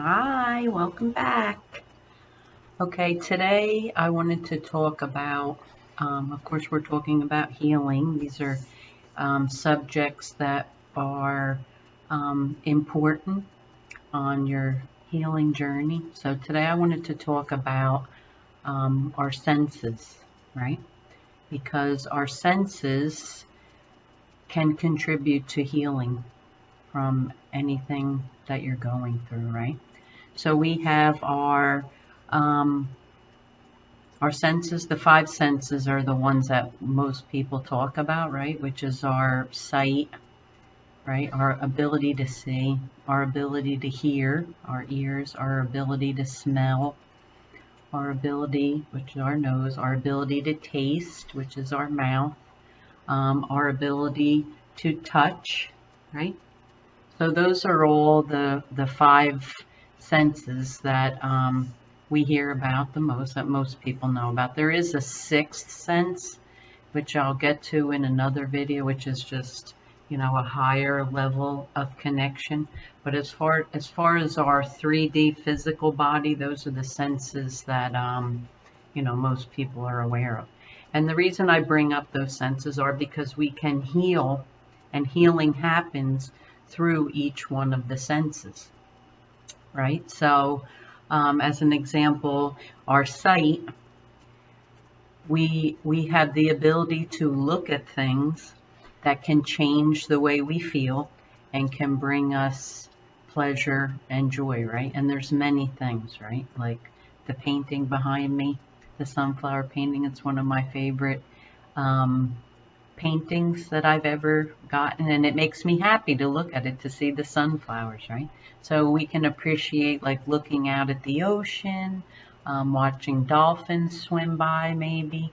Hi, welcome back. Okay, today I wanted to talk about, of course, we're talking about healing. These are subjects that are important on your healing journey. So today I wanted to talk about our senses, right? Because our senses can contribute to healing from anything that you're going through, right? So we have um, our senses. The five senses are the ones that most people talk about, right? Which is our sight, right? Our ability to see, our ability to hear, our ears, our ability to smell, our ability, which is our nose, our ability to taste, which is our mouth, our ability to touch, right? So those are all the five senses that we hear about the most, that most people know about. There is a sixth sense, which I'll get to in another video, which is just, a higher level of connection. But as far as our 3D physical body, those are the senses that most people are aware of. And the reason I bring up those senses are because we can heal, and healing happens through each one of the senses, right? So, as an example, our sight, we have the ability to look at things that can change the way we feel and can bring us pleasure and joy, right? And there's many things, right? Like the painting behind me, the sunflower painting. It's one of my favorite um, paintings that I've ever gotten, and it makes me happy to look at it, to see the sunflowers, right? So we can appreciate, like, looking out at the ocean, watching dolphins swim by, maybe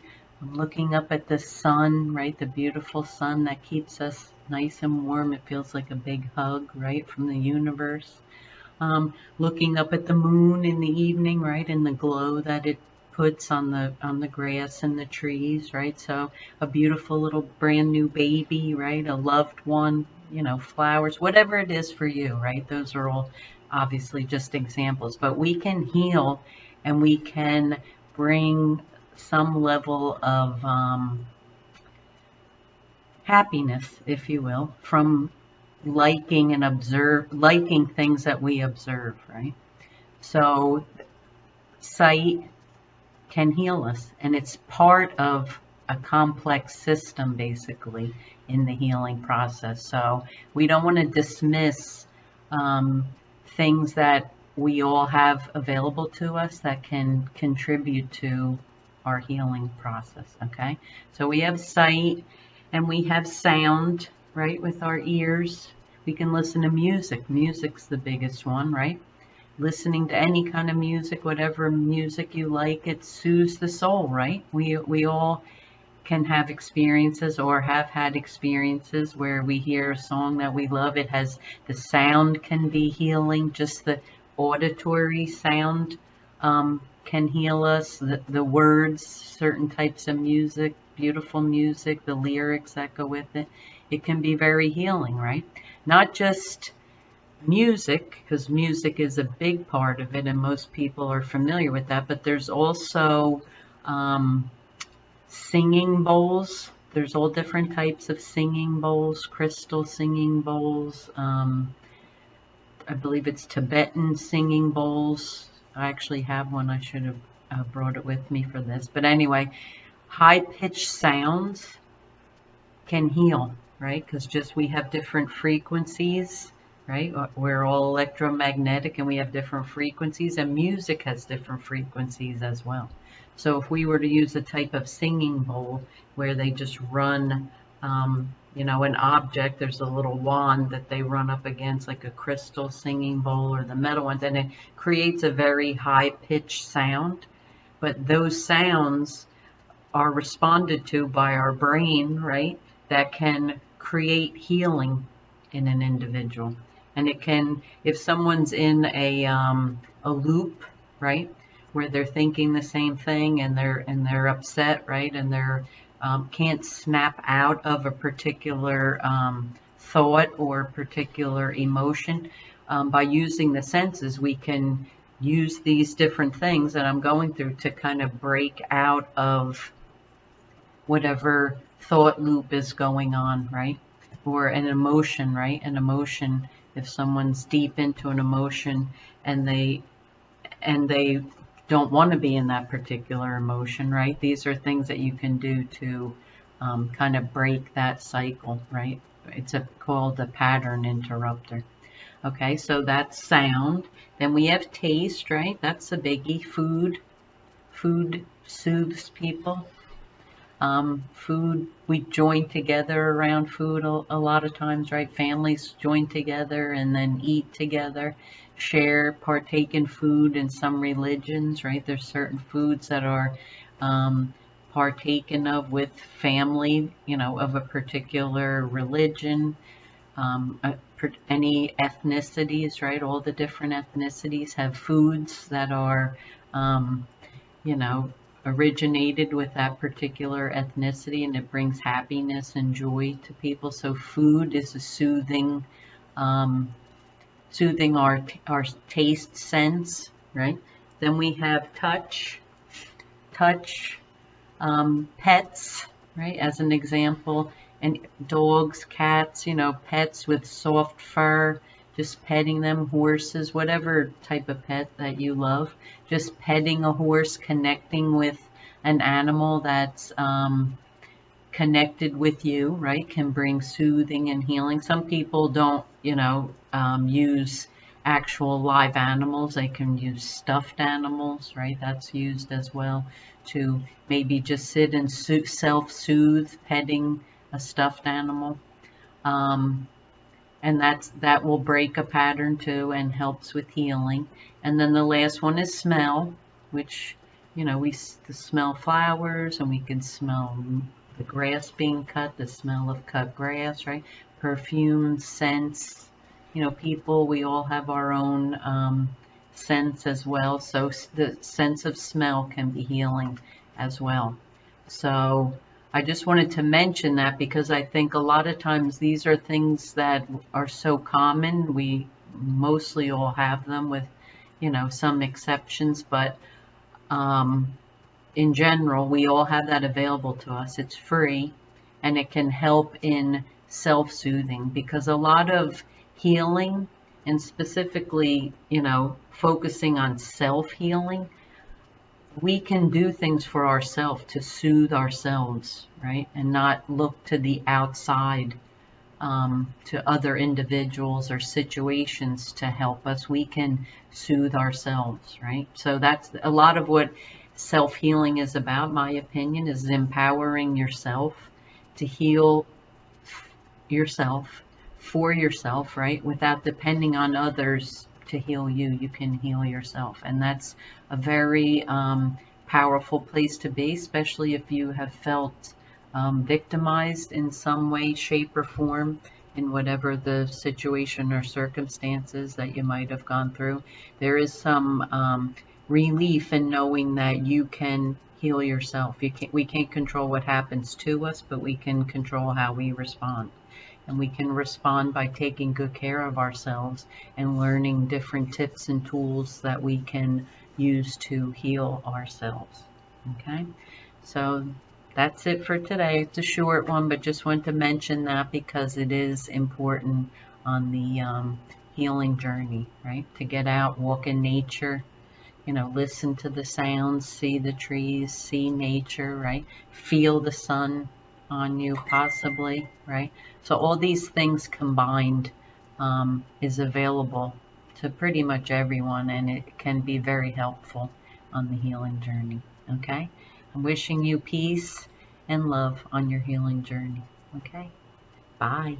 looking up at the sun, right? The beautiful sun that keeps us nice and warm. It feels like a big hug, right, from the universe. Looking up at the moon in the evening, right, and the glow that it puts on the grass and the trees, right? So a beautiful little brand new baby, right? A loved one, flowers, whatever it is for you, right? Those are all obviously just examples, but we can heal and we can bring some level of happiness, if you will, from liking things that we observe, right? So sight can heal us, and it's part of a complex system, basically, in the healing process. So we don't want to dismiss things that we all have available to us that can contribute to our healing process, okay? So we have sight and we have sound, right, with our ears. We can listen to music. Music's the biggest one, right? Listening to any kind of music, whatever music you like, it soothes the soul, right? We all can have experiences or have had experiences where we hear a song that we love. It has, the sound can be healing, just the auditory sound can heal us. The words, certain types of music, beautiful music, the lyrics that go with it, it can be very healing, right? Not just music, because music is a big part of it and most people are familiar with that, but there's also um, singing bowls. There's all different types of singing bowls, crystal singing bowls. I believe it's Tibetan singing bowls. I actually have one. I should have brought it with me for this. But anyway, high pitched sounds can heal, right? Because just we have different frequencies, right? We're all electromagnetic and we have different frequencies, and music has different frequencies as well. So if we were to use a type of singing bowl where they just run, an object, there's a little wand that they run up against, like a crystal singing bowl or the metal ones, and it creates a very high pitched sound. But those sounds are responded to by our brain, right? That can create healing in an individual. And it can, if someone's in a loop, right, where they're thinking the same thing and they're upset, right, and they're can't snap out of a particular thought or particular emotion, by using the senses, we can use these different things that I'm going through to kind of break out of whatever thought loop is going on, right? Or an emotion, right? An emotion, if someone's deep into an emotion and they don't want to be in that particular emotion, right? These are things that you can do to kind of break that cycle, right? It's called a pattern interrupter. Okay, so that's sound. Then we have taste, right? That's a biggie. Food. Food soothes people. Food, we join together around food a lot of times, right? Families join together and then eat together, share, partake in food in some religions, right? There's certain foods that are partaken of with family, of a particular religion. Any ethnicities, right? All the different ethnicities have foods that are, you know, originated with that particular ethnicity, and it brings happiness and joy to people. So food is a soothing our taste sense, right? Then we have touch, pets, right? As an example, and dogs, cats, pets with soft fur, just petting them, horses, whatever type of pet that you love, just petting a horse, connecting with an animal that's connected with you, right, can bring soothing and healing. Some people don't, use actual live animals. They can use stuffed animals, right? That's used as well to maybe just sit and self-soothe, petting a stuffed animal. And that will break a pattern too and helps with healing. And then the last one is smell, which, we smell flowers, and we can smell the grass being cut, the smell of cut grass, right? Perfume, scents, people, we all have our own sense as well. So the sense of smell can be healing as well. So I just wanted to mention that because I think a lot of times these are things that are so common. We mostly all have them with, some exceptions, but in general, we all have that available to us. It's free, and it can help in self-soothing, because a lot of healing, and specifically, focusing on self-healing, we can do things for ourselves to soothe ourselves, right? And not look to the outside, to other individuals or situations to help us. We can soothe ourselves, right? So that's a lot of what self-healing is about, my opinion, is empowering yourself to heal yourself for yourself, right? Without depending on others to heal you. You can heal yourself. And that's a very powerful place to be, especially if you have felt victimized in some way, shape, or form in whatever the situation or circumstances that you might have gone through. There is some relief in knowing that you can heal yourself. We can't control what happens to us, but we can control how we respond. And we can respond by taking good care of ourselves and learning different tips and tools that we can use to heal ourselves. Okay, so that's it for today. It's a short one, but just wanted to mention that because it is important on the healing journey, right? To get out, walk in nature, listen to the sounds, see the trees, see nature, right? Feel the sun on you possibly, right? So all these things combined is available to pretty much everyone, and it can be very helpful on the healing journey. Okay, I'm wishing you peace and love on your healing journey. Okay, bye.